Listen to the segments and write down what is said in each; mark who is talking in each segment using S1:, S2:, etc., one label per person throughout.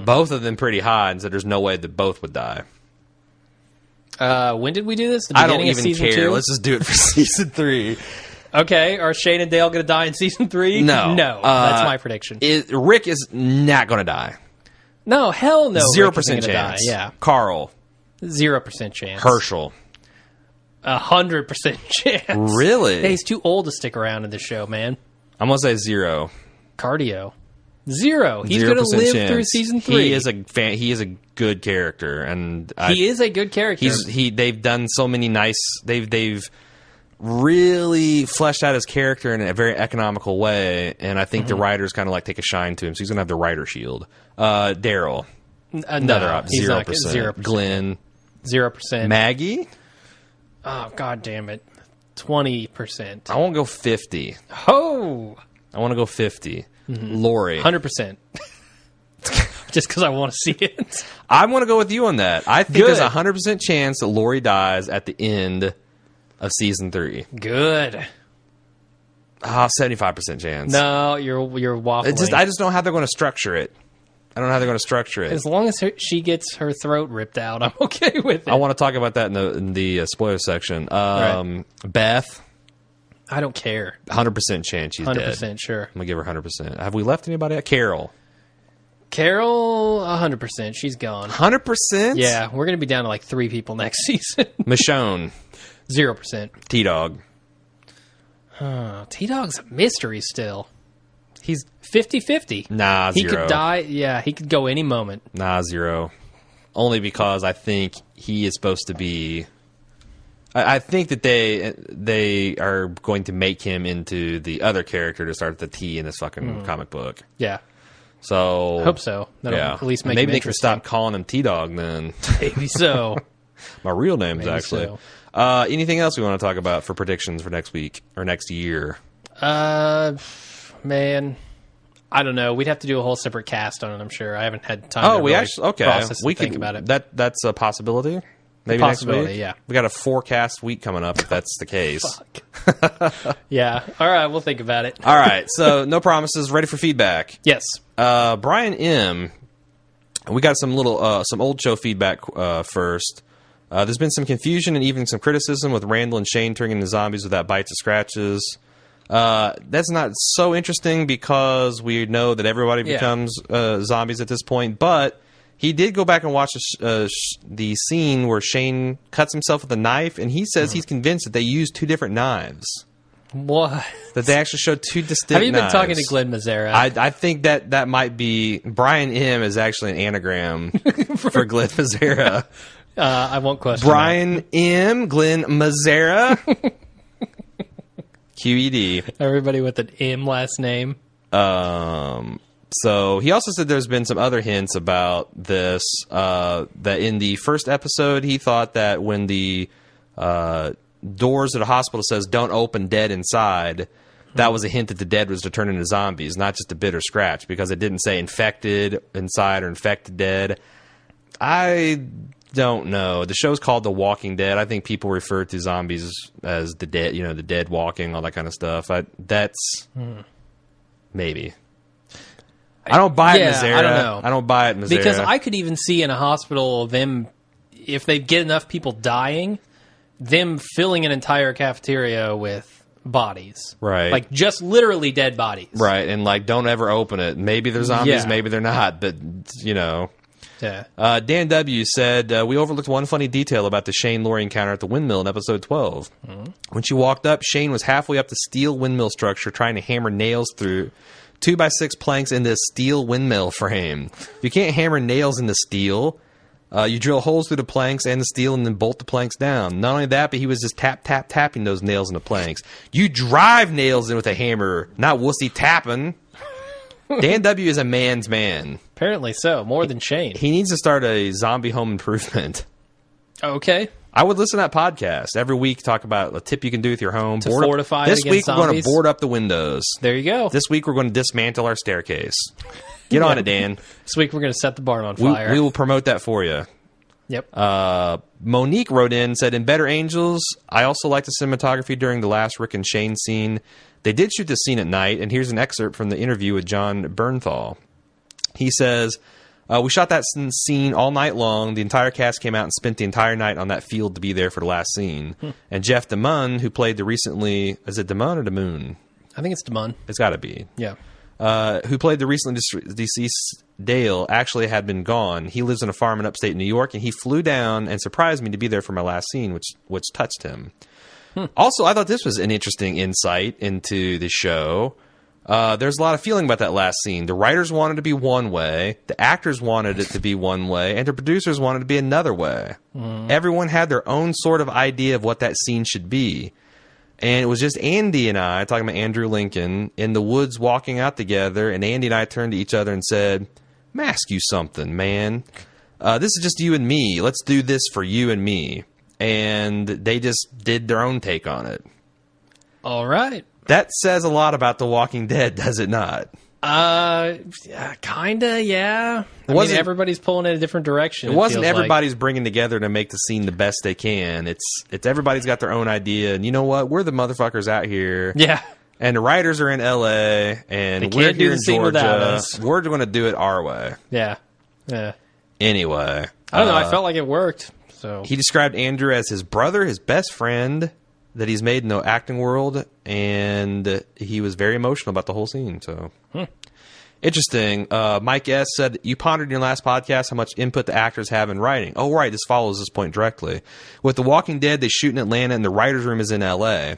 S1: both of them pretty high and said there's no way that both would die.
S2: When did we do this?
S1: I don't even care. 2? Let's just do it for season 3.
S2: Okay, are Shane and Dale going to die in season 3?
S1: No.
S2: That's my prediction.
S1: Rick is not going to die.
S2: No, hell no.
S1: 0% chance.
S2: Die. Yeah.
S1: Carl.
S2: 0% chance.
S1: Herschel.
S2: 100% chance.
S1: Really?
S2: Hey, he's too old to stick around in the show, man.
S1: I'm going to say 0.
S2: Cardio. 0. He's going to live through season 3.
S1: He is a good character, and
S2: he is a good character.
S1: They've done so many nice. They've really fleshed out his character in a very economical way, and I think the writers kind of like take a shine to him. So he's going to have the writer shield. Daryl, another 0%. Glenn,
S2: 0%.
S1: Maggie.
S2: Oh, God damn it. 20%.
S1: I won't go 50.
S2: Oh!
S1: I want to go 50. Lori.
S2: 100%. Just because I want to see it.
S1: I want to go with you on that. I think there's a 100% chance that Lori dies at the end of season 3.
S2: Good.
S1: 75% chance.
S2: No, you're waffling.
S1: I just don't know how they're going to structure it. I don't know how they're going to structure it.
S2: As long as she gets her throat ripped out, I'm okay with it.
S1: I want to talk about that in the spoiler section.
S2: Right.
S1: Beth.
S2: I don't care.
S1: 100% chance she's
S2: 100%
S1: dead.
S2: 100% sure.
S1: I'm going to give her 100%. Have we left anybody out? Carol.
S2: Carol, 100%. She's gone.
S1: 100%?
S2: Yeah, we're going to be down to like 3 people next season.
S1: Michonne.
S2: 0%.
S1: T-Dog.
S2: T-Dog's a mystery still.
S1: He's
S2: 50-50.
S1: Nah, 0.
S2: He could die. Yeah, he could go any moment.
S1: Nah, 0. Only because I think he is supposed to be... I think that they are going to make him into the other character to start the T in this fucking comic book.
S2: Yeah.
S1: So...
S2: I hope so. That'll at least make
S1: Maybe
S2: him
S1: they can stop calling him T-Dog then.
S2: Maybe so.
S1: My real name's
S2: Maybe
S1: actually.
S2: So.
S1: Anything else we want to talk about for predictions for next week or next year?
S2: Man, I don't know. We'd have to do a whole separate cast on it, I'm sure. I haven't had time to process and think about it.
S1: That's a possibility. Maybe next week?
S2: Yeah.
S1: We got a 4-cast week coming up if that's the case.
S2: Fuck. Yeah. All right, we'll think about it.
S1: All right, so no promises. Ready for feedback.
S2: Yes.
S1: Brian M., we got some old show feedback first. There's been some confusion and even some criticism with Randall and Shane turning into zombies without bites or scratches. That's not so interesting because we know that everybody becomes zombies at this point, but he did go back and watch the scene where Shane cuts himself with a knife, and he says he's convinced that they used 2 different knives.
S2: What?
S1: That they actually showed 2 distinct knives.
S2: Have you been talking to Glenn Mazzara?
S1: I think that might be... Brian M. is actually an anagram for Glenn Mazzara.
S2: I won't question
S1: Brian M. Glenn Mazzara. QED.
S2: Everybody with an M last name.
S1: So he also said there's been some other hints about this, that in the first episode, he thought that when the doors at a hospital says don't open, dead inside, that was a hint that the dead was to turn into zombies, not just a bit or scratch, because it didn't say infected inside or infected dead. I don't know. The show's called The Walking Dead. I think people refer to zombies as the dead, the dead walking, all that kind of stuff. That's maybe. I don't buy it, Mazzara.
S2: I don't know.
S1: I don't buy it, Mazzara.
S2: Because I could even see in a hospital them, if they get enough people dying, them filling an entire cafeteria with bodies.
S1: Right.
S2: Like just literally dead bodies.
S1: Right. And don't ever open it. Maybe they're zombies, maybe they're not. But,
S2: Yeah.
S1: Dan W. said, we overlooked one funny detail about the Shane Lori encounter at the windmill in episode 12. When she walked up, Shane was halfway up the steel windmill structure trying to hammer nails through 2x6 planks in this steel windmill frame. You can't hammer nails into steel. You drill holes through the planks and the steel and then bolt the planks down. Not only that, but he was just tapping those nails into planks. You drive nails in with a hammer, not wussy tapping. Dan W. is a man's man.
S2: Apparently so. More than Shane.
S1: He needs to start a zombie home improvement.
S2: Okay.
S1: I would listen to that podcast every week. Talk about a tip you can do with your home
S2: to fortify it
S1: this
S2: against
S1: week
S2: zombies.
S1: We're going to board up the windows.
S2: There you go.
S1: This week we're going to dismantle our staircase. Get on it, Dan.
S2: This week we're going to set the barn on fire.
S1: We will promote that for you.
S2: Yep.
S1: Monique wrote in, said, in Better Angels, I also liked the cinematography during the last Rick and Shane scene. They did shoot this scene at night, and here's an excerpt from the interview with John Bernthal. He says, We shot that scene all night long. The entire cast came out and spent the entire night on that field to be there for the last scene. And Jeff DeMunn, who played the recently... Is it DeMunn or DeMoon?
S2: I think it's DeMunn.
S1: It's got to be.
S2: Yeah.
S1: Who played the recently deceased Dale, actually had been gone. He lives on a farm in upstate New York, and he flew down and surprised me to be there for my last scene, which touched him. Also, I thought this was an interesting insight into the show. There's a lot of feeling about that last scene. The writers wanted it to be one way, the actors wanted it to be one way, and the producers wanted it to be another way. Everyone had their own sort of idea of what that scene should be. And it was just Andy and I, talking about Andrew Lincoln, in the woods walking out together, and Andy and I turned to each other and said, "I'm gonna ask you something, man. This is just you and me. Let's do this for you and me." And they just did their own take on it.
S2: All right.
S1: That says a lot about The Walking Dead, does it not?
S2: Kinda, yeah. I mean, everybody's pulling in a different direction.
S1: It wasn't everybody's bringing together to make the scene the best they can. It's everybody's got their own idea, and you know what? We're the motherfuckers out here.
S2: Yeah.
S1: And the writers are in L.A., and we're here in Georgia. We're going to do it our way.
S2: Yeah. Yeah.
S1: Anyway.
S2: I don't know. I felt like it worked. So
S1: he described Andrew as his brother, his best friend that he's made in the acting world, and he was very emotional about the whole scene. So interesting. Mike S. said, you pondered in your last podcast how much input the actors have in writing. Oh, right. This follows this point directly. With The Walking Dead, they shoot in Atlanta, and the writer's room is in L.A.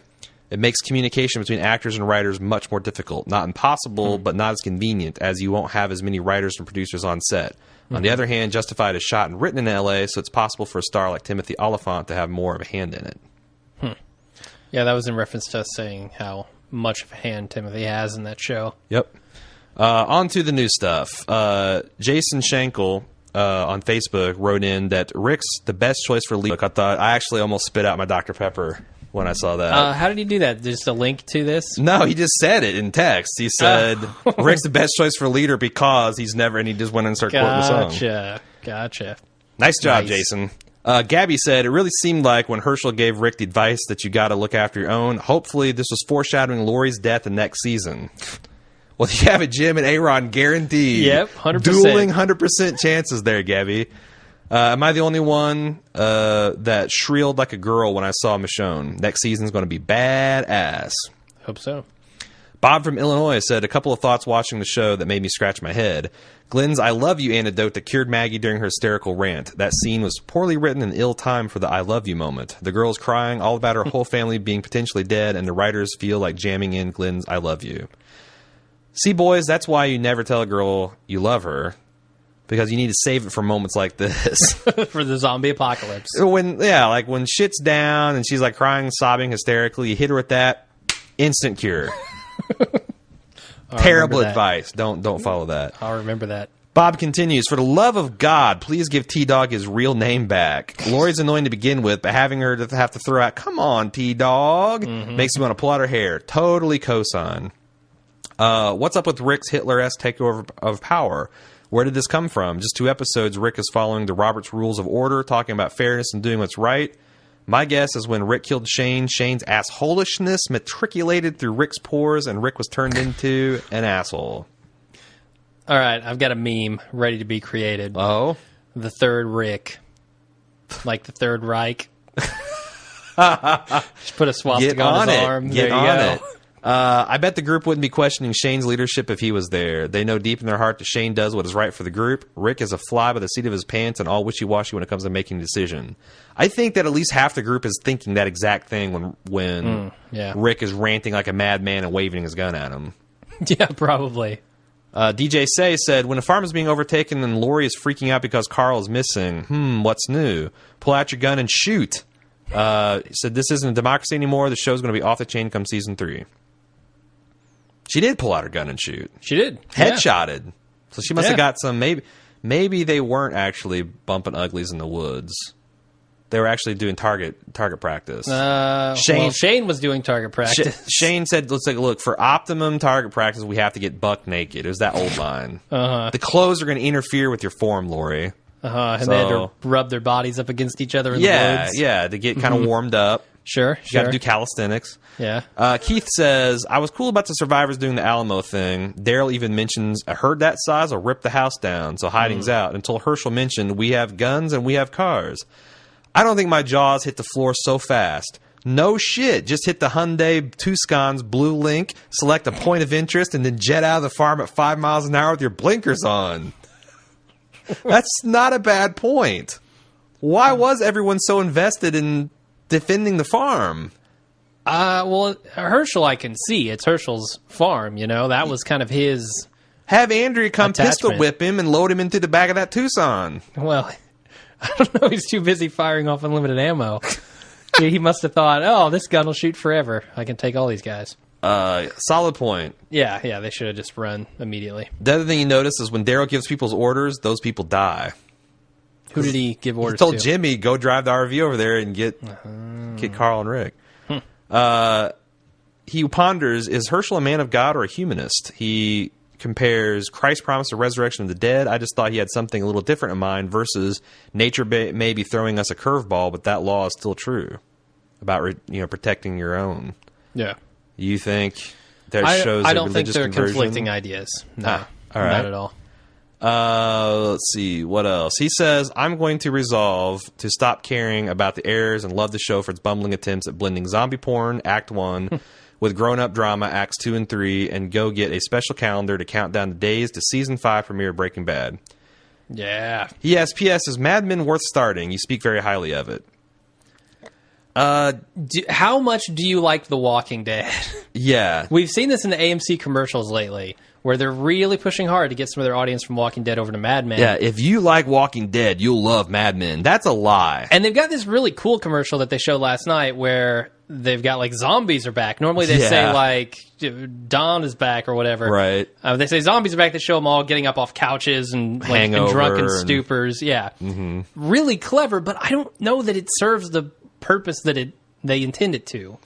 S1: It makes communication between actors and writers much more difficult. Not impossible, but not as convenient, as you won't have as many writers and producers on set. On the other hand, Justified is shot and written in L.A., so it's possible for a star like Timothy Oliphant to have more of a hand in it.
S2: Yeah, that was in reference to us saying how much of a hand Timothy has in that show.
S1: Yep. On to the new stuff. Jason Schenkel on Facebook wrote in that Rick's the best choice for lead. I actually almost spit out my Dr. Pepper when I saw that.
S2: How did he do that? Just a link to this?
S1: No, he just said it in text. He said, Rick's the best choice for leader because he's never, and he just went and started quoting the song.
S2: Gotcha.
S1: Nice job, Jason. Gabby said, it really seemed like when Herschel gave Rick the advice that you got to look after your own, hopefully this was foreshadowing Lori's death in next season. Well, you have it, Jim and Aaron guaranteed.
S2: Yep, 100%.
S1: Dueling 100% chances there, Gabby. Am I the only one that shrilled like a girl when I saw Michonne? Next season's going to be badass.
S2: Hope so.
S1: Bob from Illinois said, a couple of thoughts watching the show that made me scratch my head. Glenn's I love you anecdote that cured Maggie during her hysterical rant. That scene was poorly written and ill-timed for the I love you moment. The girl's crying all about her whole family being potentially dead, and the writers feel like jamming in Glenn's I love you. See, boys, that's why you never tell a girl you love her. Because you need to save it for moments like this.
S2: For the zombie apocalypse.
S1: Like when shit's down and she's like crying, sobbing hysterically, you hit her with that, instant cure. Terrible advice. Don't follow that.
S2: I'll remember that.
S1: Bob continues, for the love of God, please give T-Dog his real name back. Lori's annoying to begin with, but having her to have to throw out, come on, T-Dog, makes me want to pull out her hair. Totally cosign. What's up with Rick's Hitler-esque takeover of power? Where did this come from? Just 2 episodes, Rick is following the Robert's Rules of Order, talking about fairness and doing what's right. My guess is when Rick killed Shane, Shane's assholishness matriculated through Rick's pores, and Rick was turned into an asshole.
S2: All right, I've got a meme ready to be created.
S1: Oh?
S2: The Third Rick. Like the Third Reich. Just put a swastika on his arm.
S1: Get on it. I bet the group wouldn't be questioning Shane's leadership if he was there. They know deep in their heart that Shane does what is right for the group. Rick is a fly by the seat of his pants and all wishy-washy when it comes to making a decision. I think that at least half the group is thinking that exact thing when Rick is ranting like a madman and waving his gun at him.
S2: Yeah, probably.
S1: DJ Say said, when a farm is being overtaken and Lori is freaking out because Carl is missing, what's new? Pull out your gun and shoot. He said, this isn't a democracy anymore. The show's going to be off the chain come season 3. She did pull out her gun and shoot.
S2: She did.
S1: Headshotted. Yeah. So she must have got some, maybe they weren't actually bumping uglies in the woods. They were actually doing target practice.
S2: Shane was doing target practice.
S1: Shane said, let's take a look. For optimum target practice, we have to get buck naked. It was that old line. The clothes are going to interfere with your form, Lori.
S2: And they had to rub their bodies up against each other in the woods.
S1: Yeah, to get kind of warmed up.
S2: Sure,
S1: You got to do calisthenics.
S2: Yeah.
S1: Keith says, I was cool about the survivors doing the Alamo thing. Daryl even mentions, a herd that size will rip the house down, so hiding's out, until Herschel mentioned, we have guns and we have cars. I don't think my jaws hit the floor so fast. No shit. Just hit the Hyundai Tucson's Blue Link, select a point of interest, and then jet out of the farm at 5 miles an hour with your blinkers on. That's not a bad point. Why was everyone so invested in defending the farm?
S2: Well, Herschel, I can see. It's Herschel's farm, you know? That was kind of his...
S1: Have Andrea come
S2: attachment.
S1: pistol whip him and load him into the back of that Tucson.
S2: Well, I don't know. He's too busy firing off unlimited ammo. He must have thought, oh, this gun will shoot forever. I can take all these guys.
S1: Solid point.
S2: Yeah, they should have just run immediately.
S1: The other thing you notice is when Daryl gives people's orders, those people die.
S2: Who did he give orders
S1: He told
S2: to?
S1: Jimmy, go drive the RV over there and get Carl and Rick. He ponders, is Herschel a man of God or a humanist? He compares Christ's promise of resurrection of the dead. I just thought he had something a little different in mind versus nature may be throwing us a curveball, but that law is still true about protecting your own.
S2: Yeah.
S1: You think that shows
S2: I
S1: a
S2: don't think
S1: religious
S2: they're
S1: conversion?
S2: conflicting ideas. No,
S1: all right.
S2: not at all.
S1: Let's see. What else? He says, I'm going to resolve to stop caring about the errors and love the show for its bumbling attempts at blending zombie porn, Act 1, with grown-up drama, Acts 2 and 3, and go get a special calendar to count down the days to Season 5 premiere of Breaking Bad.
S2: Yeah.
S1: Yes, P.S. Is Mad Men worth starting? You speak very highly of it.
S2: How much do you like The Walking Dead?
S1: Yeah.
S2: We've seen this in the AMC commercials lately, where they're really pushing hard to get some of their audience from Walking Dead over to Mad Men.
S1: Yeah, if you like Walking Dead, you'll love Mad Men. That's a lie.
S2: And they've got this really cool commercial that they showed last night where they've got, like, zombies are back. Normally they say, like, Dawn is back or whatever.
S1: Right.
S2: They say zombies are back. They show them all getting up off couches and, like, in drunken stupors. Yeah. Mm-hmm. Really clever, but I don't know that it serves the purpose that they intend it to.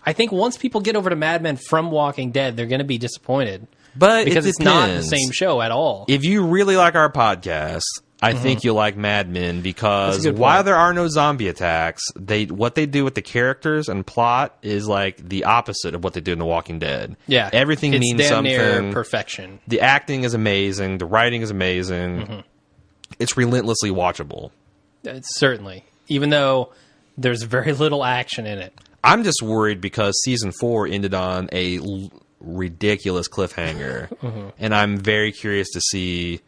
S2: I think once people get over to Mad Men from Walking Dead, they're going to be disappointed.
S1: But
S2: because it's not the same show at all.
S1: If you really like our podcast, I think you'll like Mad Men because while there are no zombie attacks, what they do with the characters and plot is like the opposite of what they do in The Walking Dead.
S2: Yeah,
S1: everything
S2: it's
S1: means
S2: damn
S1: something.
S2: Near perfection.
S1: The acting is amazing. The writing is amazing. It's relentlessly watchable.
S2: Certainly, even though there's very little action in it.
S1: I'm just worried because season 4 ended on a ridiculous cliffhanger, and I'm very curious to see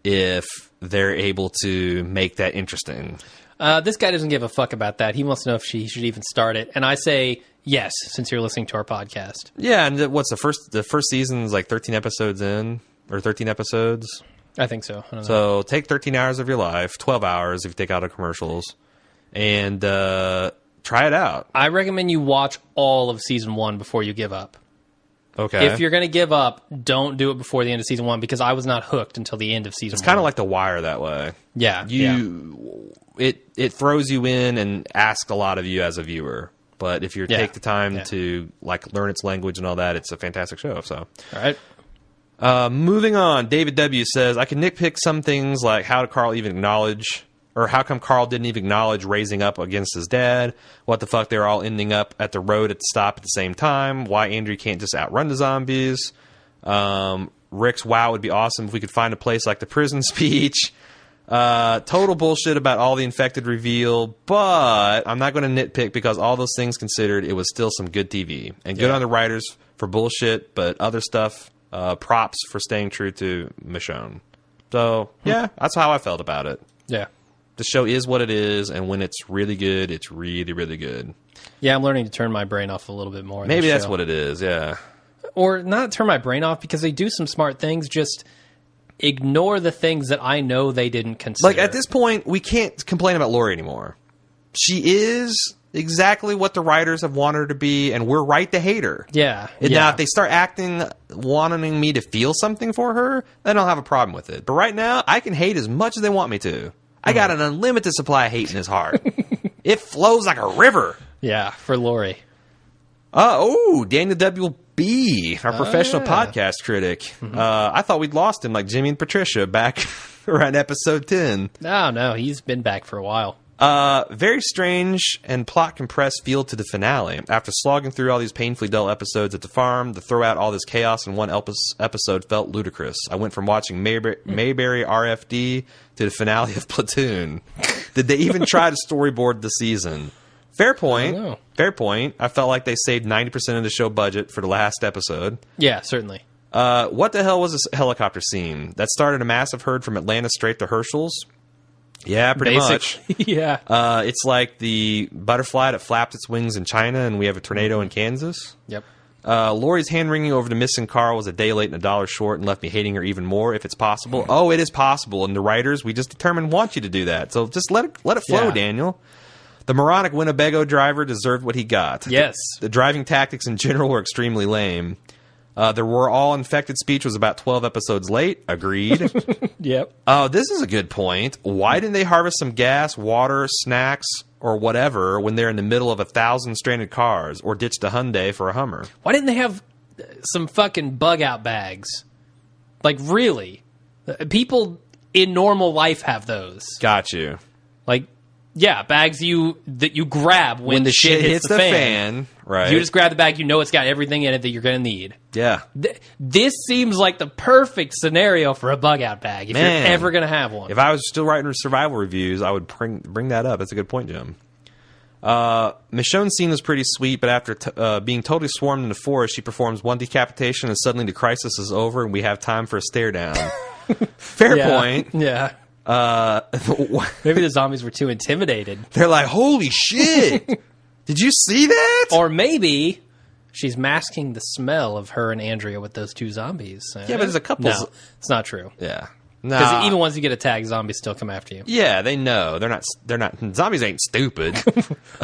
S1: if they're able to make that interesting.
S2: This guy doesn't give a fuck about that. He wants to know if he should even start it, and I say yes, since you're listening to our podcast.
S1: Yeah, and what's the first season is like 13 episodes in, or 13 episodes?
S2: I think so. I don't know.
S1: So take 13 hours of your life, 12 hours if you take out the commercials, and try it out.
S2: I recommend you watch all of season 1 before you give up.
S1: Okay.
S2: If you're going to give up, don't do it before the end of season 1 because I was not hooked until the end of season 1.
S1: It's kind of like The Wire that way.
S2: Yeah.
S1: It throws you in and asks a lot of you as a viewer. But if you take the time to like learn its language and all that, it's a fantastic show. So,
S2: all right.
S1: Moving on, David W. says, I can nitpick some things like how did Carl even acknowledge, or how come Carl didn't even acknowledge raising up against his dad? What the fuck, they were all ending up at the road at the stop at the same time? Why Andrew can't just outrun the zombies? Rick's wow would be awesome if we could find a place like the prison speech. Total bullshit about all the infected reveal, but I'm not going to nitpick because all those things considered, it was still some good TV. And good on the writers for bullshit, but other stuff, props for staying true to Michonne. So, yeah, that's how I felt about it.
S2: Yeah.
S1: The show is what it is, and when it's really good, it's really, really good.
S2: Yeah, I'm learning to turn my brain off a little bit more.
S1: Maybe that's what it is, yeah.
S2: Or not turn my brain off because they do some smart things, just ignore the things that I know they didn't consider.
S1: Like, at this point, we can't complain about Lori anymore. She is exactly what the writers have wanted her to be, and we're right to hate her.
S2: Yeah.
S1: And now, if they start wanting me to feel something for her, then I'll have a problem with it. But right now, I can hate as much as they want me to. I got an unlimited supply of hate in his heart. It flows like a river.
S2: Yeah, for Lori.
S1: Daniel W.B., our professional podcast critic. I thought we'd lost him like Jimmy and Patricia back around episode 10.
S2: No, he's been back for a while.
S1: Very strange and plot compressed feel to the finale. After slogging through all these painfully dull episodes at the farm, to throw out all this chaos in one episode felt ludicrous. I went from watching Mayberry RFD to the finale of Platoon. Did they even try to storyboard the season? Fair point. Fair point. I felt like they saved 90% of the show budget for the last episode.
S2: Yeah, certainly.
S1: What the hell was this helicopter scene? That started a massive herd from Atlanta straight to Herschel's? Yeah, pretty much.
S2: Yeah.
S1: It's like the butterfly that flapped its wings in China, and we have a tornado in Kansas.
S2: Yep.
S1: Lori's hand-wringing over the missing Carl was a day late and $1 short and left me hating her even more, if it's possible. Oh, it is possible. And the writers, we just determined, want you to do that. So just let it flow, Daniel. The moronic Winnebago driver deserved what he got.
S2: Yes.
S1: The driving tactics in general were extremely lame. The We're All Infected speech was about 12 episodes late. Agreed.
S2: Yep.
S1: Oh, this is a good point. Why didn't they harvest some gas, water, snacks, or whatever when they're in the middle of 1,000 stranded cars, or ditch the Hyundai for a Hummer?
S2: Why didn't they have some fucking bug-out bags? Like, really? People in normal life have those.
S1: Got you.
S2: Like, yeah, bags that you grab when the shit hits the fan.
S1: Right.
S2: You just grab the bag, you know it's got everything in it that you're going to need.
S1: Yeah.
S2: This seems like the perfect scenario for a bug-out bag, if you're ever going to have one.
S1: If I was still writing survival reviews, I would bring that up. That's a good point, Jim. Michonne's scene was pretty sweet, but after being totally swarmed in the forest, she performs one decapitation, and suddenly the crisis is over, and we have time for a stare down. Fair point.
S2: Yeah. Maybe the zombies were too intimidated.
S1: They're like, holy shit! Did you see that?
S2: Or maybe she's masking the smell of her and Andrea with those two zombies.
S1: Yeah, but there's a couple.
S2: No, it's not true.
S1: Yeah.
S2: Because even once you get attacked, zombies still come after you.
S1: Yeah, they know. They're not. Zombies ain't stupid.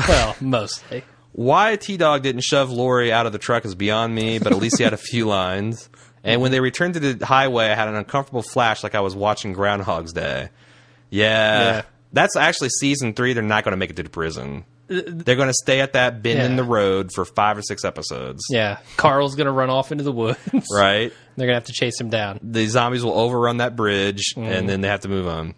S2: Well, mostly.
S1: Why T-Dog didn't shove Lori out of the truck is beyond me, but at least he had a few lines. And when they returned to the highway, I had an uncomfortable flash like I was watching Groundhog's Day. Yeah. That's actually season 3. They're not going to make it to the prison. They're going to stay at that bend in the road for 5 or 6 episodes.
S2: Yeah. Carl's going to run off into the woods.
S1: Right.
S2: They're going to have to chase him down.
S1: The zombies will overrun that bridge, and then they have to move on.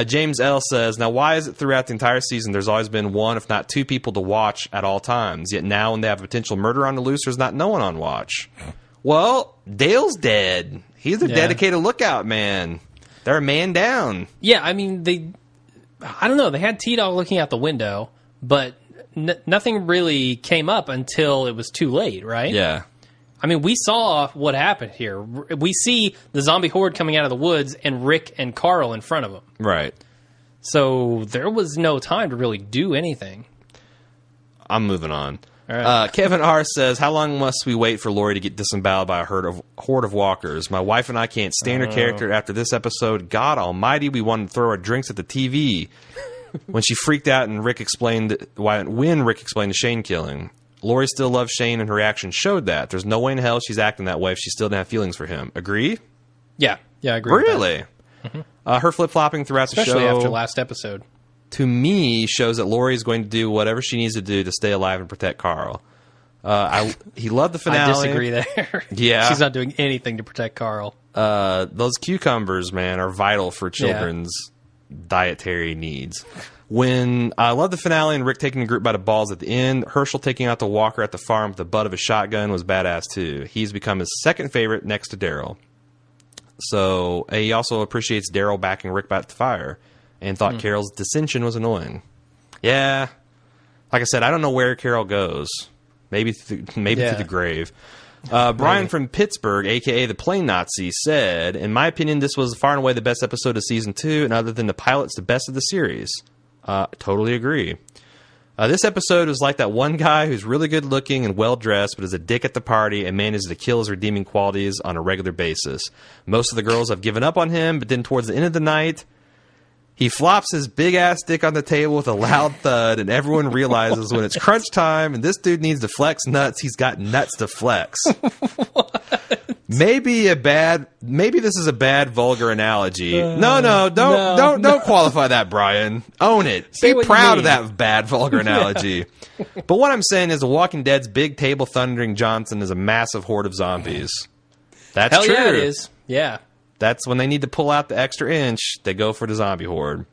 S1: James L. says, now why is it throughout the entire season there's always been 1, if not 2 people to watch at all times, yet now when they have a potential murder on the loose, there's not no one on watch? Well, Dale's dead. He's a dedicated lookout man. They're a man down.
S2: Yeah, I mean, I don't know. They had T-Dog looking out the window, but nothing really came up until it was too late, right?
S1: Yeah.
S2: I mean, we saw what happened here. We see the zombie horde coming out of the woods and Rick and Carl in front of them.
S1: Right.
S2: So there was no time to really do anything.
S1: I'm moving on.
S2: All right.
S1: Kevin R. says, how long must we wait for Lori to get disemboweled by a horde of walkers? My wife and I can't stand her character after this episode. God almighty, we wanted to throw our drinks at the TV. When she freaked out and when Rick explained the Shane killing. Lori still loves Shane and her reaction showed that. There's no way in hell she's acting that way if she still didn't have feelings for him. Agree?
S2: Yeah, I agree.
S1: Really? With that. Her flip-flopping throughout the show.
S2: Especially after last episode.
S1: To me, shows that Lori is going to do whatever she needs to do to stay alive and protect Carl. He loved the finale.
S2: I disagree there.
S1: Yeah.
S2: She's not doing anything to protect Carl.
S1: Those cucumbers, man, are vital for children's dietary needs. When I love the finale and Rick taking the group by the balls at the end, Herschel taking out the walker at the farm with the butt of a shotgun was badass too. He's become his second favorite next to Daryl. So he also appreciates Daryl backing Rick back to fire and thought Carol's dissension was annoying. Yeah. Like I said, I don't know where Carol goes. Maybe through the grave. Brian from Pittsburgh, a.k.a. the Plane Nazi, said, in my opinion, this was far and away the best episode of Season 2, and other than the pilot's the best of the series. Totally agree. This episode was like that one guy who's really good looking and well dressed, but is a dick at the party and manages to kill his redeeming qualities on a regular basis. Most of the girls have given up on him, but then towards the end of the night, he flops his big-ass dick on the table with a loud thud, and everyone realizes when it's crunch time and this dude needs to flex nuts, he's got nuts to flex. Maybe this is a bad, vulgar analogy. Don't qualify that, Brian. Own it. Be proud of that bad, vulgar analogy. But what I'm saying is The Walking Dead's big table thundering Johnson is a massive horde of zombies. That's true.
S2: Hell yeah, it is. Yeah.
S1: That's when they need to pull out the extra inch, they go for the zombie horde.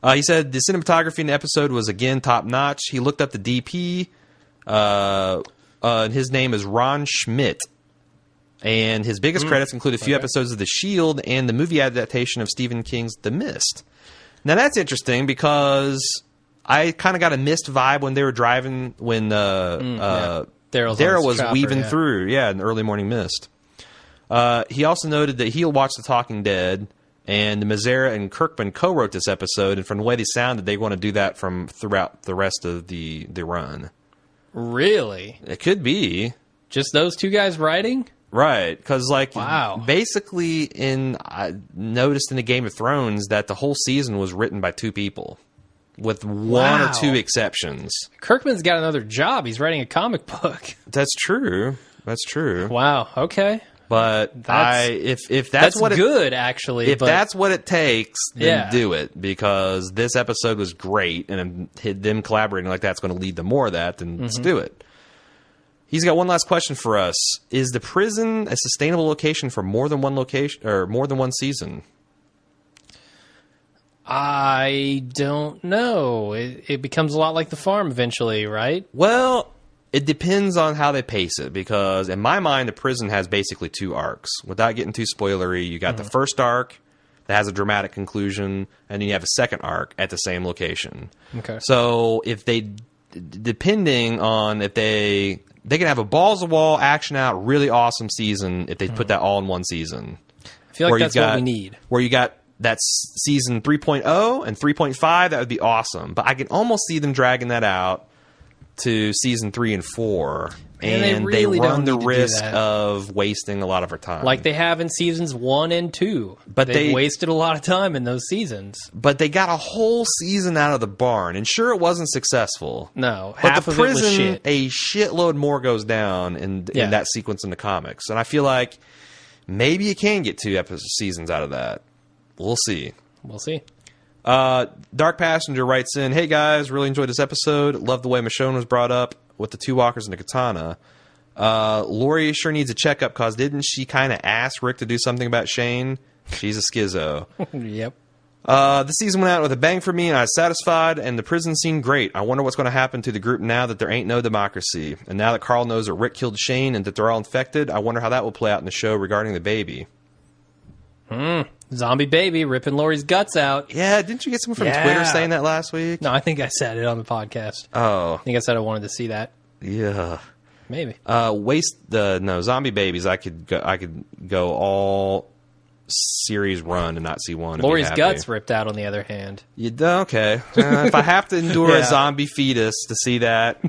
S1: He said the cinematography in the episode was, again, top-notch. He looked up the DP. His name is Ron Schmidt. And his biggest credits include a few episodes of The Shield and the movie adaptation of Stephen King's The Mist. Now, that's interesting because I kind of got a Mist vibe when they were driving, when Daryl was weaving through, in the early morning mist. He also noted that he'll watch The Talking Dead, and Mazzara and Kirkman co-wrote this episode, and from the way they sounded, they want to do that from throughout the rest of the run.
S2: Really?
S1: It could be.
S2: Just those two guys writing?
S1: Right, because basically, I noticed in the Game of Thrones that the whole season was written by two people, with one or two exceptions.
S2: Kirkman's got another job. He's writing a comic book.
S1: That's true. That's true.
S2: Wow. Okay.
S1: But if that's what
S2: good, actually.
S1: If that's what it takes, then do it, because this episode was great, and them collaborating like that's going to lead to more of that. Then let's do it. He's got one last question for us. Is the prison a sustainable location for more than one location or more than one season?
S2: I don't know. It becomes a lot like the farm eventually, right?
S1: Well, it depends on how they pace it, because in my mind, the prison has basically two arcs. Without getting too spoilery, you got the first arc that has a dramatic conclusion, and then you have a second arc at the same location.
S2: Okay.
S1: So if depending on if they can have a balls-to-wall, action-out, really awesome season if they put that all in one season.
S2: I feel like that's what we need.
S1: Where you got that season 3.0 and 3.5, that would be awesome. But I can almost see them dragging that out to season 3 and 4. And they run the risk of wasting a lot of our time.
S2: Like they have in seasons 1 and 2. But they wasted a lot of time in those seasons.
S1: But they got a whole season out of the barn. And sure, it wasn't successful.
S2: No,
S1: half of it was shit. A shitload more goes down in that sequence in the comics. And I feel like maybe you can get 2 seasons out of that. We'll see.
S2: We'll see.
S1: Dark Passenger writes in, "Hey guys, really enjoyed this episode. Love the way Michonne was brought up with the 2 walkers and the katana. Lori sure needs a checkup, cause didn't she kind of ask Rick to do something about Shane? She's a schizo."
S2: Yep.
S1: The season went out with a bang for me, and I was satisfied, and the prison seemed great. I wonder what's going to happen to the group now that there ain't no democracy. And now that Carl knows that Rick killed Shane and that they're all infected, I wonder how that will play out in the show regarding the baby.
S2: Zombie baby ripping Lori's guts out.
S1: Yeah, didn't you get someone from Twitter saying that last week?
S2: No, I think I said it on the podcast.
S1: Oh.
S2: I think I said I wanted to see that.
S1: Yeah.
S2: Maybe.
S1: Zombie babies, I could go all series run and not see one.
S2: Lori's guts ripped out, on the other hand.
S1: Okay. If I have to endure a zombie fetus to see that,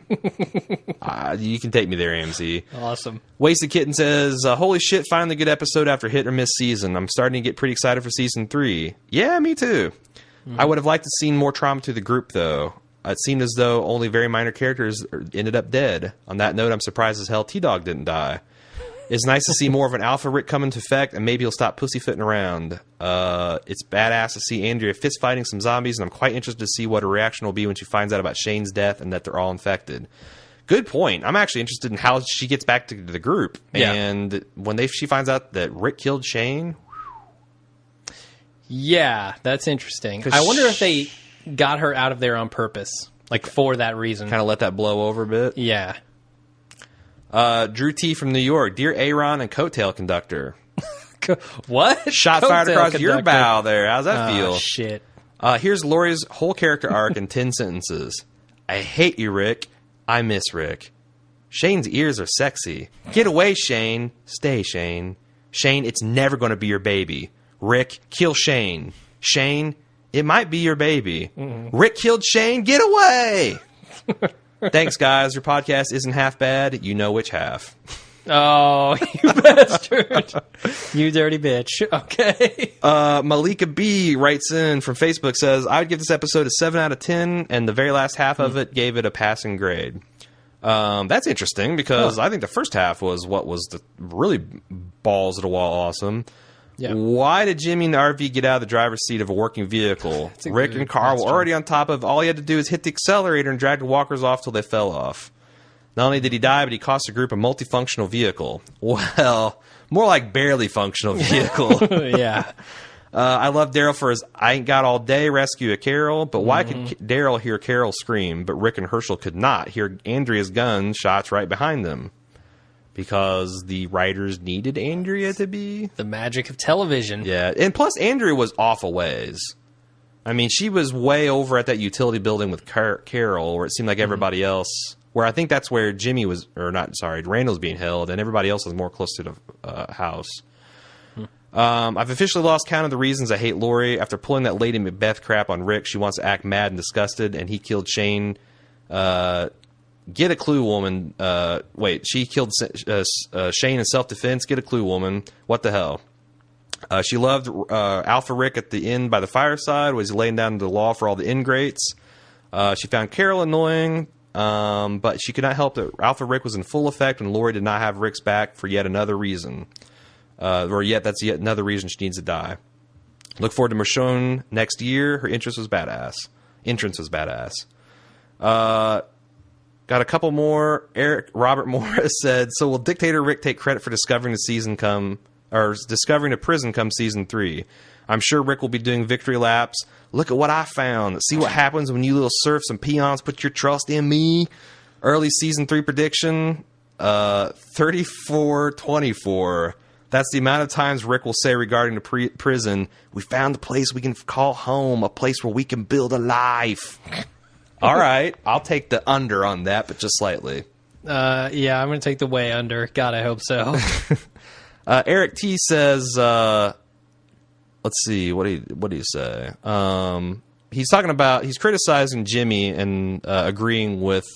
S1: you can take me there, AMC.
S2: Awesome.
S1: Wasted Kitten says, holy shit, finally a good episode after hit or miss season. I'm starting to get pretty excited for season 3. Yeah, me too. I would have liked to see more trauma to the group, though. It seemed as though only very minor characters ended up dead. On that note, I'm surprised as hell T-Dog didn't die. It's nice to see more of an alpha Rick come into effect, and maybe he'll stop pussyfooting around. It's badass to see Andrea fist fighting some zombies, and I'm quite interested to see what her reaction will be when she finds out about Shane's death and that they're all infected. Good point. I'm actually interested in how she gets back to the group. Yeah. And when she finds out that Rick killed Shane...
S2: Yeah, that's interesting. I wonder if they got her out of there on purpose, like for that reason.
S1: Kind of let that blow over a bit?
S2: Yeah.
S1: Drew T. from New York. Dear Aaron and Coattail Conductor.
S2: What?
S1: Shot fired across your bow there. How's that feel?
S2: Shit.
S1: Here's Lori's whole character arc in 10 sentences. I hate you, Rick. I miss Rick. Shane's ears are sexy. Get away, Shane. Stay, Shane. Shane, it's never going to be your baby. Rick, kill Shane. Shane, it might be your baby. Rick killed Shane. Get away. Thanks, guys. Your podcast isn't half bad. You know which half.
S2: Oh, you bastard. You dirty bitch. Okay.
S1: Malika B. writes in from Facebook, says, I would give this episode a 7 out of 10, and the very last half of it gave it a passing grade. That's interesting, because I think the first half was what was the really balls to the wall awesome. Yeah. Why did Jimmy in the RV get out of the driver's seat of a working vehicle? Rick and Carl were already on top of. All he had to do is hit the accelerator and drag the walkers off till they fell off. Not only did he die, but he cost the group a multifunctional vehicle. Well, more like barely functional vehicle.
S2: Yeah.
S1: I love Daryl for his "I ain't got all day" rescue of Carol, but why could Daryl hear Carol scream, but Rick and Herschel could not hear Andrea's gun shots right behind them? Because the writers needed Andrea to be...
S2: The magic of television.
S1: Yeah, and plus Andrea was off a ways. I mean, she was way over at that utility building with Carol, where it seemed like everybody else... Where I think that's where Jimmy was... Randall's being held, and everybody else was more close to the house. I've officially lost count of the reasons I hate Lori. After pulling that Lady Macbeth crap on Rick, she wants to act mad and disgusted, and he killed Shane. Get a clue, woman. She killed Shane in self-defense. Get a clue, woman. What the hell? She loved Alpha Rick at the inn by the fireside. Was laying down the law for all the ingrates. She found Carol annoying, but she could not help that Alpha Rick was in full effect when Lori did not have Rick's back for yet another reason. That's yet another reason she needs to die. Look forward to Michonne next year. Her entrance was badass. Got a couple more. Robert Morris said, "So will Dictator Rick take credit for discovering a prison come season 3? I'm sure Rick will be doing victory laps. Look at what I found. See what happens when you little serfs and peons put your trust in me." Early season 3 prediction, 34-24. That's the amount of times Rick will say regarding the prison, "We found a place we can call home, a place where we can build a life." All right, I'll take the under on that, but just slightly.
S2: Yeah, I'm going to take the way under. God, I hope so.
S1: Eric T says, let's see, what do you say? He's criticizing Jimmy and agreeing with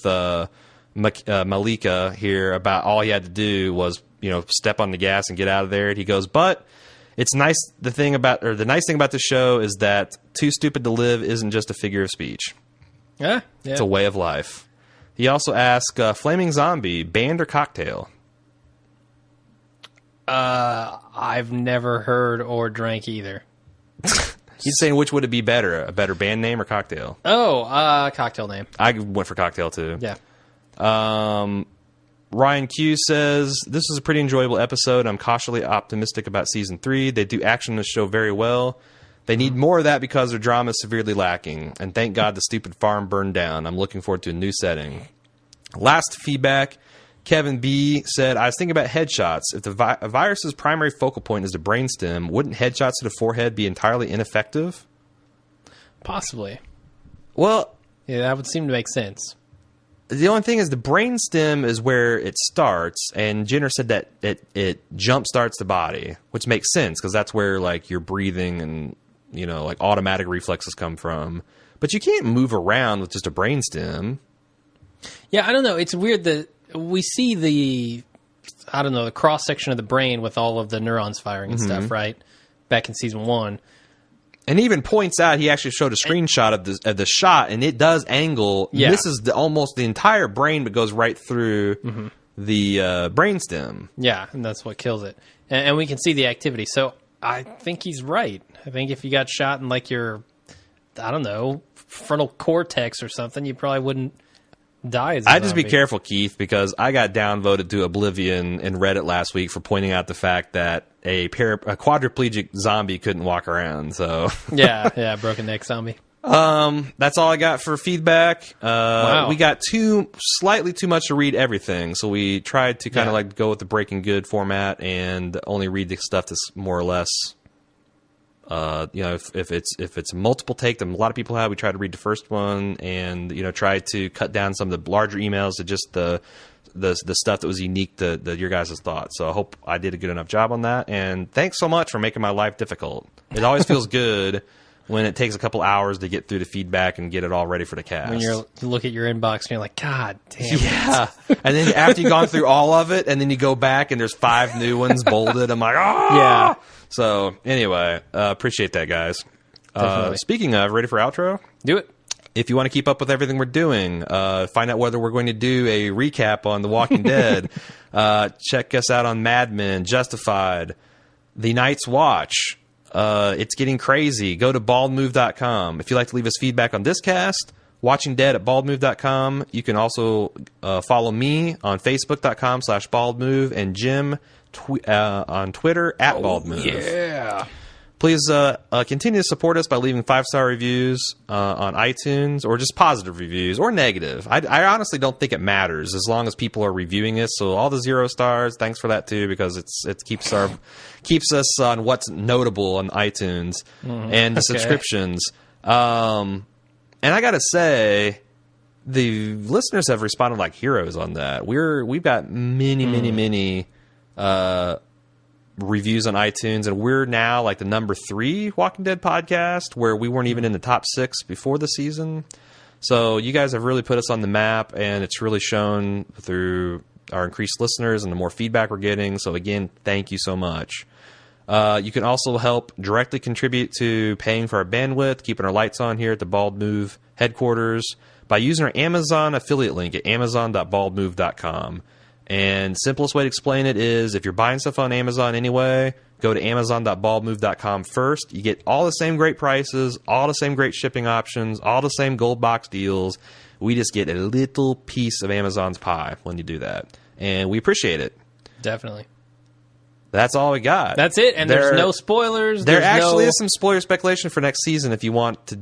S1: Malika here about all he had to do was, step on the gas and get out of there. And he goes, but it's nice. The nice thing about the show is that Too Stupid to Live isn't just a figure of speech.
S2: Yeah.
S1: It's a way of life. He also asked, Flaming Zombie, band or cocktail?
S2: I've never heard or drank either.
S1: He's saying which would it be better, a better band name or cocktail?
S2: Oh, cocktail name.
S1: I went for cocktail too.
S2: Yeah.
S1: Ryan Q says, "This is a pretty enjoyable episode. I'm cautiously optimistic about season 3. They do action in the show very well. They need more of that because their drama is severely lacking. And thank God the stupid farm burned down. I'm looking forward to a new setting." Last feedback, Kevin B. said, "I was thinking about headshots. If the virus's primary focal point is the brainstem, wouldn't headshots to the forehead be entirely ineffective?"
S2: Possibly.
S1: Well,
S2: yeah, that would seem to make sense.
S1: The only thing is the brainstem is where it starts, and Jenner said that it jump starts the body, which makes sense because that's where like your breathing and like automatic reflexes come from. But you can't move around with just a brainstem.
S2: Yeah, I don't know. It's weird that we see the cross section of the brain with all of the neurons firing and stuff, right? Back in season 1.
S1: And he even points out, he actually showed a screenshot of the shot, and it does angle.
S2: Yeah.
S1: This is almost the entire brain, but goes right through the brainstem.
S2: Yeah, and that's what kills it. And we can see the activity. So I think he's right. I think if you got shot in like your, frontal cortex or something, you probably wouldn't die as a
S1: I'd just be
S2: zombie.
S1: careful, Keith, because I got downvoted to oblivion in Reddit last week for pointing out the fact that a quadriplegic zombie couldn't walk around. So
S2: yeah, broken neck zombie.
S1: That's all I got for feedback.
S2: Wow.
S1: We got slightly too much to read everything, so we tried to kind of like go with the Breaking Good format and only read the stuff that's more or less. If it's multiple take that a lot of people have, we try to read the first one and try to cut down some of the larger emails to just the stuff that was unique to your guys' thoughts. So I hope I did a good enough job on that. And thanks so much for making my life difficult. It always feels good when it takes a couple hours to get through the feedback and get it all ready for the cast.
S2: When you look at your inbox and you're like, God damn it.
S1: Yeah. And then after you've gone through all of it, and then you go back and there's 5 new ones bolded, I'm like, oh!
S2: Yeah.
S1: So anyway, appreciate that, guys.
S2: Definitely.
S1: Speaking of, ready for outro?
S2: Do it.
S1: If you want to keep up with everything we're doing, find out whether we're going to do a recap on The Walking Dead, check us out on Mad Men, Justified, The Night's Watch. It's getting crazy. Go to baldmove.com. If you'd like to leave us feedback on this cast, Watching Dead at baldmove.com. You can also follow me on facebook.com/baldmove and Jim on Twitter at baldmove.
S2: Yeah.
S1: Please continue to support us by leaving 5-star reviews on iTunes, or just positive reviews, or negative. I honestly don't think it matters as long as people are reviewing it. So all the 0 stars, thanks for that too, because it keeps us on what's notable on iTunes and the subscriptions. And I gotta say, the listeners have responded like heroes on that. We've got many reviews on iTunes, and we're now like the number 3 Walking Dead podcast, where we weren't even in the top 6 before the season. So you guys have really put us on the map, and it's really shown through our increased listeners and the more feedback we're getting. So again, thank you so much. You can also help directly contribute to paying for our bandwidth, keeping our lights on here at the Bald Move headquarters, by using our Amazon affiliate link at amazon.baldmove.com. And simplest way to explain it is, if you're buying stuff on Amazon anyway, go to amazon.baldmove.com first. You get all the same great prices, all the same great shipping options, all the same gold box deals. We just get a little piece of Amazon's pie when you do that. And we appreciate it.
S2: Definitely.
S1: That's all we got.
S2: That's it. And there's no spoilers.
S1: There actually is some spoiler speculation for next season if you want to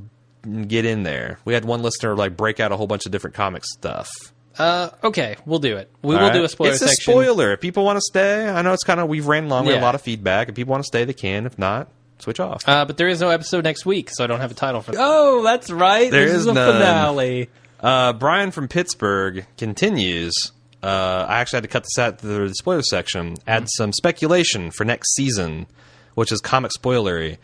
S1: get in there. We had one listener break out a whole bunch of different comic stuff.
S2: Okay, we'll do it. We will do a spoiler section.
S1: It's a spoiler. If people want to stay, I know it's we've ran long. We have a lot of feedback. If people want to stay, they can. If not, switch off.
S2: But there is no episode next week, so I don't have a title for that. Oh, that's right.
S1: This is
S2: a finale.
S1: Brian from Pittsburgh continues. I actually had to cut this out to the spoiler section. Add some speculation for next season, which is comic spoilery.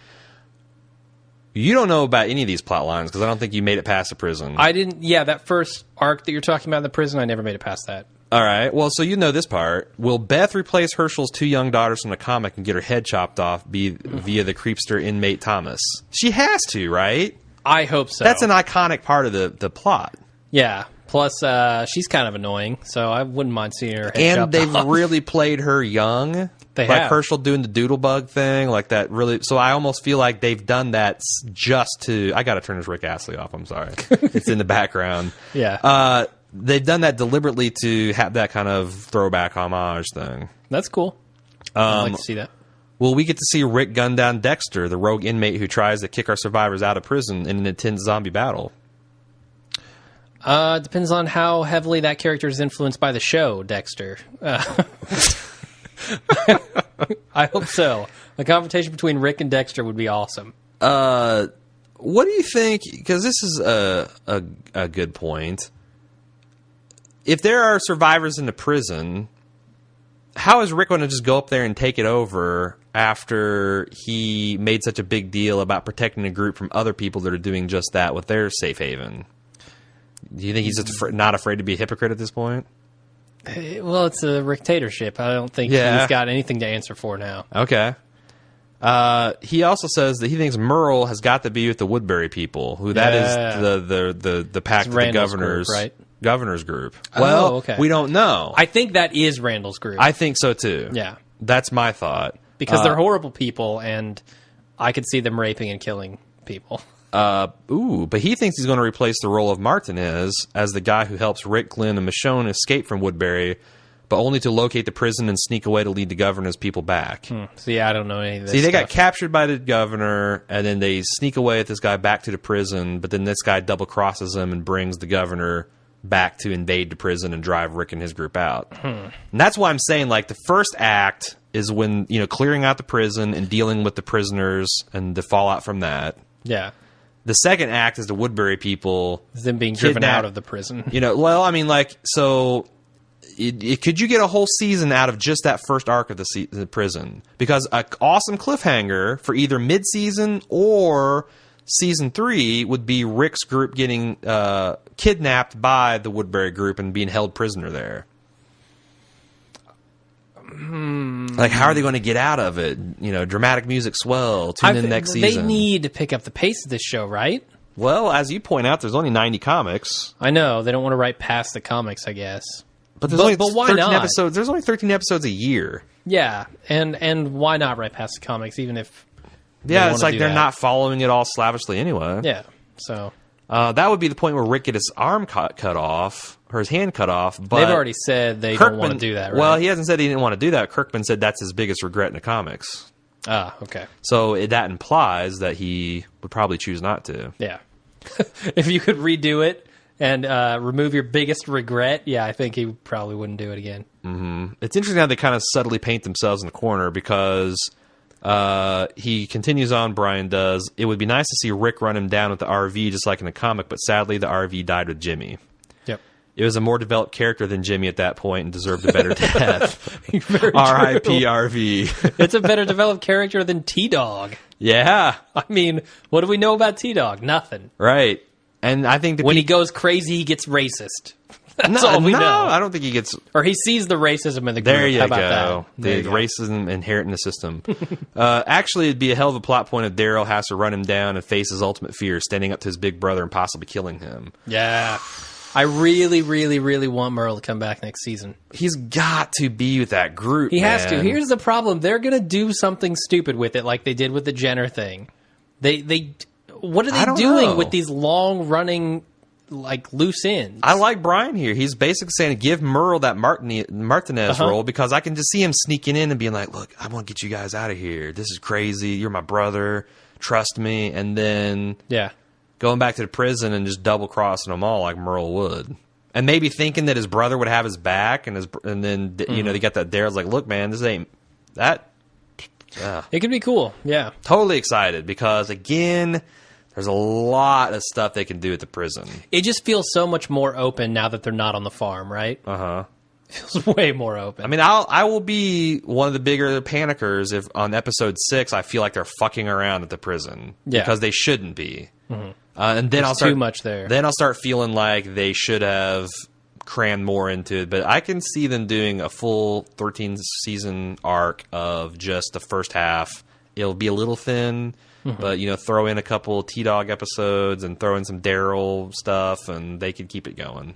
S1: You don't know about any of these plot lines because I don't think you made it past the prison.
S2: I didn't. Yeah, that first arc that you're talking about in the prison, I never made it past that.
S1: All right. Well, so you know this part. Will Beth replace Herschel's 2 young daughters from the comic and get her head chopped off via the creepster inmate Thomas? She has to, right?
S2: I hope so.
S1: That's an iconic part of the plot.
S2: Yeah. Plus, she's kind of annoying, so I wouldn't mind seeing her head chopped
S1: off. And they've really played her young.
S2: They have.
S1: Herschel doing the doodlebug thing, like that really. So I almost feel like they've done that just to. I got to turn this Rick Astley off. I'm sorry. It's in the background.
S2: Yeah.
S1: They've done that deliberately to have that kind of throwback homage thing.
S2: That's cool. I'd like to see that.
S1: Well, we get to see Rick gun down Dexter, the rogue inmate who tries to kick our survivors out of prison in an intense zombie battle.
S2: Depends on how heavily that character is influenced by the show, Dexter. I hope so. A confrontation between Rick and Dexter would be awesome.
S1: What do you think? Because this is a good point. If there are survivors in the prison, how is Rick going to just go up there and take it over after he made such a big deal about protecting a group from other people that are doing just that with their safe haven? Do you think he's just not afraid to be a hypocrite at this point?
S2: Well, it's a dictatorship. I don't think he's got anything to answer for now.
S1: Okay. He also says that he thinks Merle has got to be with the Woodbury people, who that is the pact of the governors,
S2: group, right?
S1: Governors group. Well,
S2: okay.
S1: We don't know.
S2: I think that is Randall's group.
S1: I think so too.
S2: Yeah.
S1: That's my thought.
S2: Because they're horrible people, and I could see them raping and killing people.
S1: But he thinks he's going to replace the role of Martinez as the guy who helps Rick, Glenn, and Michonne escape from Woodbury, but only to locate the prison and sneak away to lead the governor's people back.
S2: See, I don't know any of this.
S1: See, they got captured by the governor, and then they sneak away with this guy back to the prison, but then this guy double crosses them and brings the governor back to invade the prison and drive Rick and his group out. And that's why I'm saying, like, the first act is when, you know, clearing out the prison and dealing with the prisoners and the fallout from that.
S2: Yeah.
S1: The second act is the Woodbury people.
S2: Them being driven out of the prison.
S1: You know, well, I mean, like, so could you get a whole season out of just that first arc of the prison? Because an awesome cliffhanger for either mid-season or season 3 would be Rick's group getting kidnapped by the Woodbury group and being held prisoner there. Like, how are they going to get out of it? You know, dramatic music swell. Tune in next season.
S2: They need to pick up the pace of this show, right?
S1: Well, as you point out, there's only 90 comics.
S2: I know. They don't want to write past the comics, I guess.
S1: But there's only
S2: why
S1: 13
S2: not?
S1: episodes. There's only 13 episodes a year.
S2: Yeah, and why not write past the comics, even if
S1: it's like they're not following it all slavishly anyway.
S2: Yeah, so...
S1: that would be the point where Rick get his arm cut off, or his hand cut off. But
S2: they've already said they don't want to do that, right?
S1: Well, he hasn't said he didn't want to do that. Kirkman said that's his biggest regret in the comics.
S2: Okay.
S1: So that implies that he would probably choose not to.
S2: Yeah. If you could redo it and remove your biggest regret, yeah, I think he probably wouldn't do it again.
S1: Mm-hmm. It's interesting how they kind of subtly paint themselves in the corner because he continues on, Brian does, it would be nice to see Rick run him down with the RV just like in the comic, but sadly the RV died with Jimmy.
S2: Yep.
S1: It was a more developed character than Jimmy at that point and deserved a better death. R.I.P. RV.
S2: It's a better developed character than T-Dog.
S1: Yeah.
S2: I mean, what do we know about T-Dog? Nothing.
S1: Right. And I think
S2: when he goes crazy, he gets racist. That's all we know.
S1: I don't think he gets...
S2: Or he sees the racism in the group.
S1: There you
S2: How about
S1: go.
S2: That?
S1: The racism inherent in the system. Actually, it'd be a hell of a plot point if Daryl has to run him down and face his ultimate fear, standing up to his big brother and possibly killing him.
S2: Yeah. I really, really, really want Merle to come back next season.
S1: He's got to be with that group,
S2: He has to. Here's the problem. They're going to do something stupid with it like they did with the Jenner thing. What are they doing with these long-running... like loose ends?
S1: I like Brian here. He's basically saying give Merle that Martinez role because I can just see him sneaking in and being like, look, I want to get you guys out of here. This is crazy. You're my brother. Trust me. And then going back to the prison and just double crossing them all like Merle would. And maybe thinking that his brother would have his back and then you know, they got that Daryl's like, look, man, this ain't that.
S2: It could be cool. Yeah.
S1: Totally excited because again, there's a lot of stuff they can do at the prison.
S2: It just feels so much more open now that they're not on the farm, right?
S1: Uh-huh.
S2: It feels way more open.
S1: I mean, I will be one of the bigger panickers if on episode 6 I feel like they're fucking around at the prison because they shouldn't be. Mm-hmm. And then I'll start
S2: too much there.
S1: Then I'll start feeling like they should have crammed more into it. But I can see them doing a full 13 season arc of just the first half. It'll be a little thin. Mm-hmm. But, you know, throw in a couple T-Dog episodes and throw in some Daryl stuff, and they could keep it going.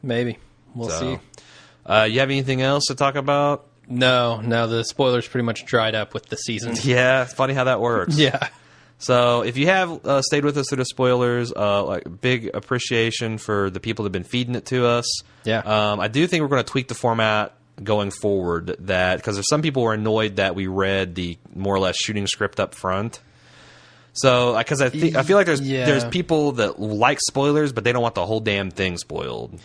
S2: Maybe. We'll see.
S1: You have anything else to talk about?
S2: No. The spoilers pretty much dried up with the season.
S1: Yeah, it's funny how that works.
S2: Yeah.
S1: So if you have stayed with us through the spoilers, like big appreciation for the people that have been feeding it to us.
S2: Yeah.
S1: I do think we're going to tweak the format going forward, that because there's some people who are annoyed that we read the more or less shooting script up front. So, because I feel like there's people that like spoilers, but they don't want the whole damn thing spoiled.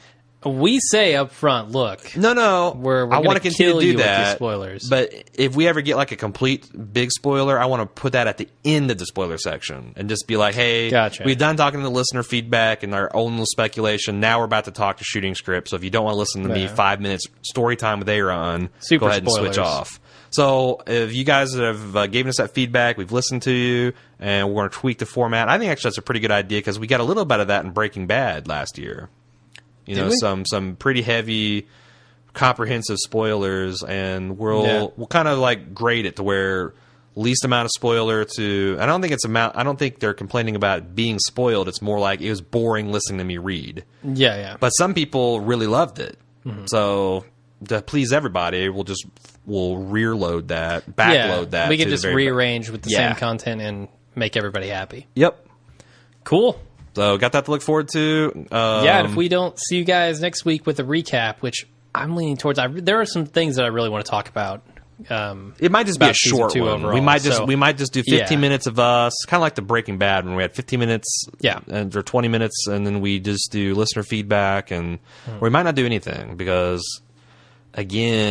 S2: We say up front, look.
S1: No, I want to continue to do that.
S2: With spoilers.
S1: But if we ever get like a complete big spoiler, I want to put that at the end of the spoiler section and just be like, hey, we've done talking to the listener feedback and our own little speculation. Now we're about to talk to shooting script. So if you don't want to listen to me 5 minutes story time with Aaron, go ahead and switch off. So if you guys have given us that feedback, we've listened to you, and we're going to tweak the format. I think actually that's a pretty good idea because we got a little bit of that in Breaking Bad last year. You know, some pretty heavy, comprehensive spoilers, and we'll kind of like grade it to where least amount of spoiler to. I don't think they're complaining about being spoiled. It's more like it was boring listening to me read.
S2: Yeah.
S1: But some people really loved it. Mm-hmm. So to please everybody, we'll rear load that, backload that.
S2: We can just rearrange with the same content and make everybody happy.
S1: Yep.
S2: Cool.
S1: So got that to look forward to.
S2: And if we don't see you guys next week with a recap, which I'm leaning towards, there are some things that I really want to talk about.
S1: It might just be a short one. Overall. We might just do 15 minutes of us, kind of like the Breaking Bad when we had 15 minutes, or 20 minutes, and then we just do listener feedback, and we might not do anything because, again.